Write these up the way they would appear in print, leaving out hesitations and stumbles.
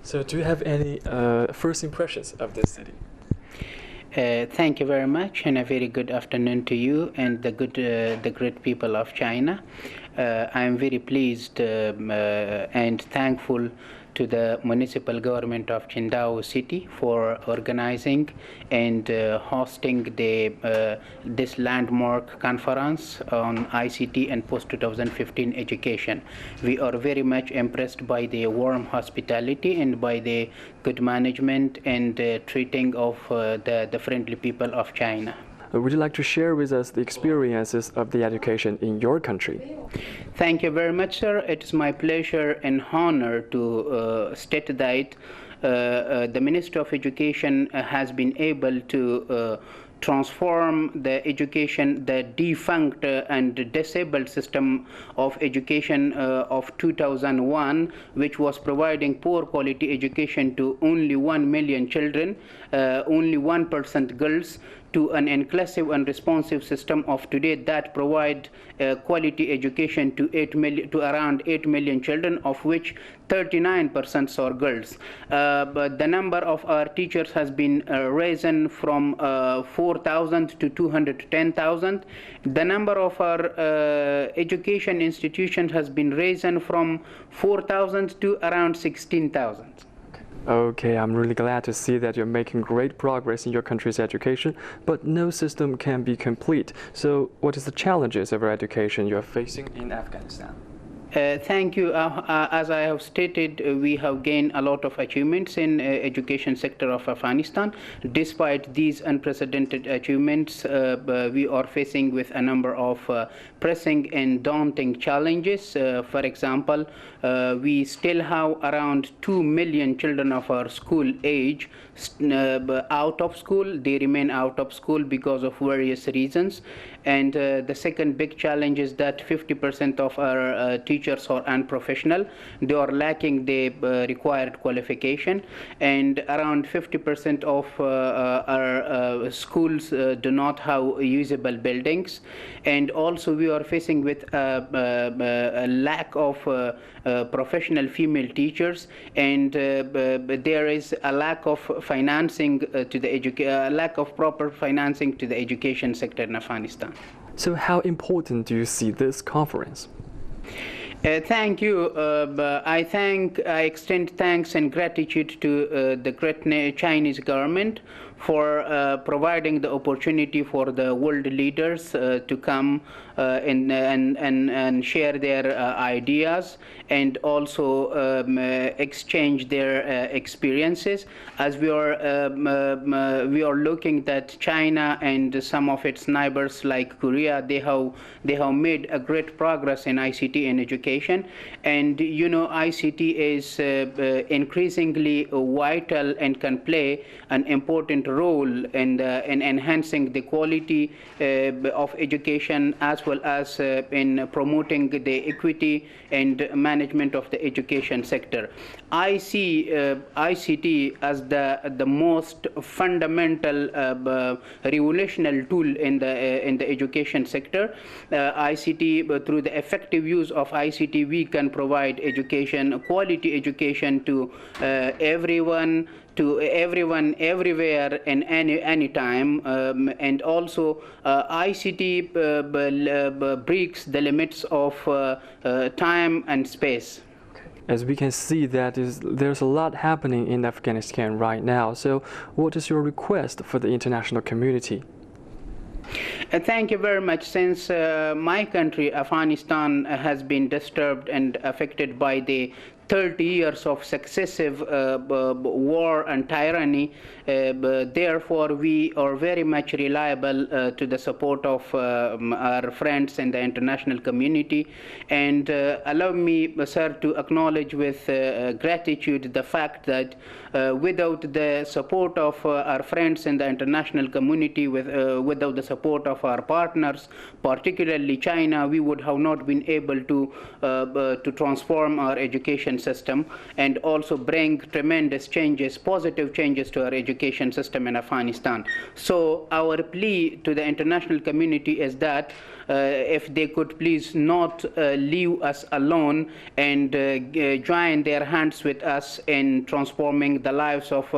So do you have any first impressions of this city? Thank you very much, and a very good afternoon to you and the great people of China. I am very pleased and thankful to the municipal government of Qingdao City for organizing and hosting this landmark conference on ICT and post-2015 education. We are very much impressed by the warm hospitality and by the good management and treating of the friendly people of China. Would you like to share with us the experiences of the education in your country? Thank you very much, sir. It is my pleasure and honor to state that the Ministry of Education has been able to transform the education, the defunct and disabled system of education of 2001, which was providing poor quality education to only 1 million children, only 1% girls, to an inclusive and responsive system of today that provide quality education to around 8 million children, of which 39% are girls. But the number of our teachers has been risen from 4,000 to 210,000. The number of our education institutions has been risen from 4,000 to around 16,000. Okay, I'm really glad to see that you're making great progress in your country's education, but no system can be complete. So what is the challenges of our education you're facing in Afghanistan? Thank you. As I have stated, we have gained a lot of achievements in education sector of Afghanistan. Despite these unprecedented achievements, we are facing with a number of pressing and daunting challenges. For example, we still have around 2 million children of our school age out of school. They remain out of school because of various reasons. And the second big challenge is that 50% of our teachers are unprofessional. They are lacking the required qualification, and around 50% of our schools do not have usable buildings. And also we are facing with a lack of professional female teachers, and there is a lack of financing to the lack of proper financing to the education sector in Afghanistan. So how important do you see this conference? Thank you. I extend thanks and gratitude to the great Chinese government for providing the opportunity for the world leaders to come and share their ideas and also exchange their experiences. As we are looking that China and some of its neighbors like Korea, they have made a great progress in ICT and education, and you know ICT is increasingly vital and can play an important role in enhancing the quality of education, as well as in promoting the equity and management of the education sector. I see ICT as the most fundamental revolutionary tool in the education sector. ICT, through the effective use of ICT, we can provide education, quality education to everyone, everywhere, and any time. And also ICT breaks the limits of time and space. As we can see, there's a lot happening in Afghanistan right now. So what is your request for the international community? Thank you very much. Since my country, Afghanistan, has been disturbed and affected by the 30 years of successive war and tyranny, therefore we are very much reliable to the support of our friends in the international community. And allow me, sir, to acknowledge with gratitude the fact that without the support of our friends in the international community, without the support of our partners, particularly China, we would have not been able to transform our education system and also bring tremendous changes, positive changes to our education system in Afghanistan. So our plea to the international community is that if they could please not leave us alone and join their hands with us in transforming the lives of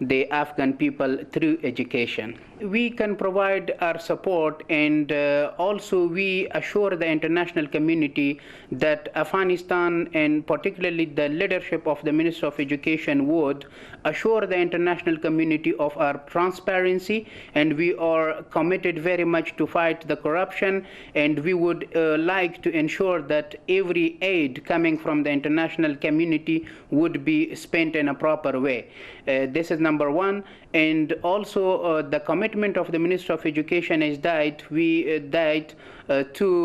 the Afghan people through education. We can provide our support, and also we assure the international community that Afghanistan, and particularly the leadership of the Minister of Education, would assure the international community of our transparency, and we are committed very much to fight the corruption, and we would like to ensure that every aid coming from the international community would be spent in a proper way. This is number one. And also the commitment of the Minister of Education is that we to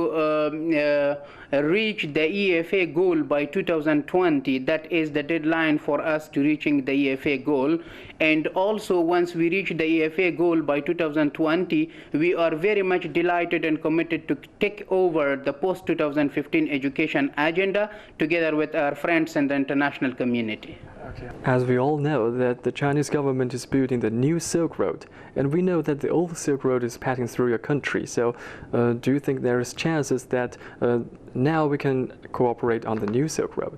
reach the EFA goal by 2020. That is the deadline for us to reaching the EFA goal. And also, once we reach the EFA goal by 2020, we are very much delighted and committed to take over the post-2015 education agenda together with our friends and the international community. Okay. As we all know that the Chinese government is building the new Silk Road, and we know that the old Silk Road is passing through your country. So do you think there is chances that now we can cooperate on the new Silk Road?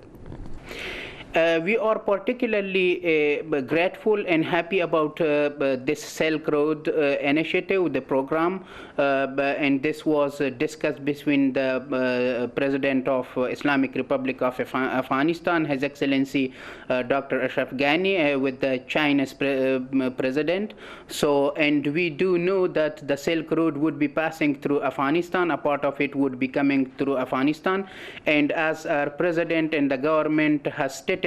We are particularly grateful and happy about this Silk Road initiative, the program, and this was discussed between the President of Islamic Republic of Afghanistan, His Excellency Dr. Ashraf Ghani, with the China's President. So, and we do know that the Silk Road would be passing through Afghanistan, a part of it would be coming through Afghanistan, and as our President and the government has stated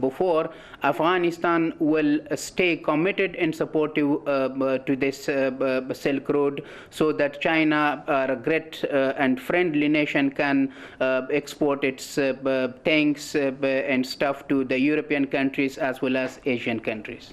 before, Afghanistan will stay committed and supportive to this Silk Road, so that China, a great and friendly nation, can export its things and stuff to the European countries as well as Asian countries.